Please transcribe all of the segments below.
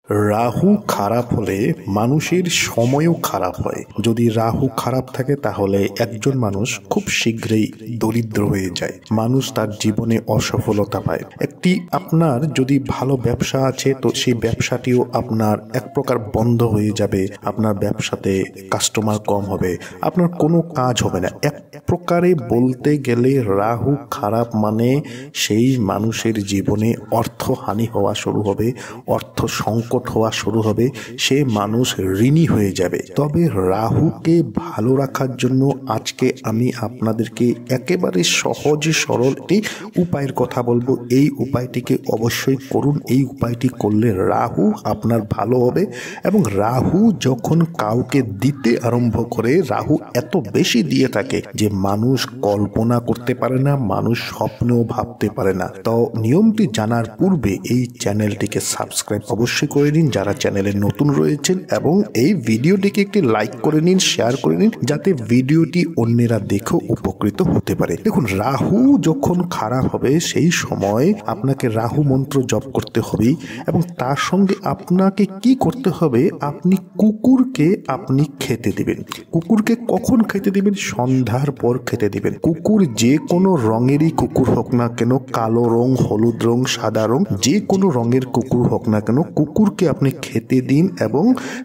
রাহু খারাপ হলে মানুষের সময়ও খারাপ হয়। যদি রাহু খারাপ থাকে তাহলে একজন মানুষ খুব শীঘ্রই দরিদ্র হয়ে যায়, মানুষ তার জীবনে অসফলতা পায়। একটি আপনার যদি ভালো ব্যবসা আছে তো সেই ব্যবসাটিও আপনার এক প্রকার বন্ধ হয়ে যাবে, আপনার ব্যবসাতে কাস্টমার কম হবে, আপনার কোনো কাজ হবে না। এক প্রকারে বলতে গেলে রাহু খারাপ মানে সেই মানুষের জীবনে অর্থহানি হওয়া শুরু হবে, অর্থ সংকট হওয়া শুরু হবে, সে মানুষ ঋণী হয়ে যাবে। তবে রাহুকে ভালো রাখার জন্য আজকে আমি আপনাদেরকে একেবারে সহজ সরল একটি উপায়ের কথা বলবো। এই উপায়টিকে অবশ্যই করুন। এই উপায়টি করলে রাহু আপনার ভালো হবে। এবং রাহু যখন কাউকে দিতে আরম্ভ করে, রাহু এত বেশি দিয়ে থাকে যে মানুষ কল্পনা করতে পারে না, মানুষ স্বপ্নেও ভাবতে পারে না। তো নিয়মটি জানার পূর্বে এই চ্যানেলটিকে সাবস্ক্রাইব অবশ্যই করে নিন যারা চ্যানেলে নতুন রয়েছেন, এবং এই ভিডিওটিকে একটি লাইক করে নিন, শেয়ার করে নিন, যাতে ভিডিওটি অন্যেরা দেখেও উপকৃত হতে পারে। দেখুন, রাহু যখন খারাপ হবে সেই সময় আপনাকে রাহু মন্ত্র জপ করতে হবে, এবং তার সঙ্গে আপনাকে কি করতে হবে, আপনি কুকুরকে আপনি খেতে দিবেন। কুকুরকে কখন খেতে দিবেন? সন্ধ্যার পর খেতে দিবেন। কুকুর যে কোনো রঙেরই কুকুর হোক না কেন, কালো রং, হলুদ রং, সাদা রং, যে কোনো রঙের কুকুর হোক না কেন, কুকুরকে আপনি খেতে দিন এবং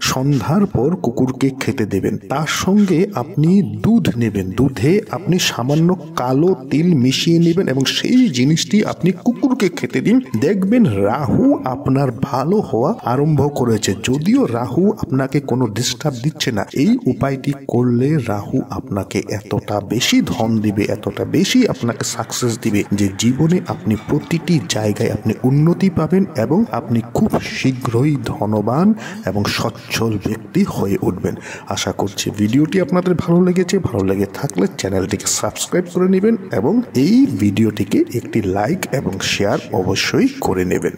সন্ধ্যার পর কুকুরকে খেতে দেবেন। তার সঙ্গে আপনি দুধ নেবেন, দুধে আপনি সামান্য কালো তিল মিশিয়ে নেবেন এবং সেই জিনিসটি আপনি কুকুরকে খেতে দিন। দেখবেন রাহু আপনার ভালো হওয়া আরম্ভ করেছে। যদিও রাহু আপনাকে কোনো ডিস্টার্ব দিচ্ছে না, এই উপায়টি করলে রাহু আপনাকে এতটা বেশি ধন দিবে, এতটা বেশি আপনাকে সাকসেস দিবে যে জীবনে আপনি প্রতিটি জায়গায় আপনি উন্নতি পাবেন এবং আপনি খুব শীঘ্রই ধনবান এবং সচ্ছল ব্যক্তি হয়ে উঠবেন। আশা করছি ভিডিওটি আপনাদের ভালো লেগেছে। ভালো লেগে থাকলে চ্যানেলটিকে সাবস্ক্রাইব করে নেবেন এবং এই ভিডিওটিকে একটি লাইক এবং শেয়ার অবশ্যই করে নেবেন।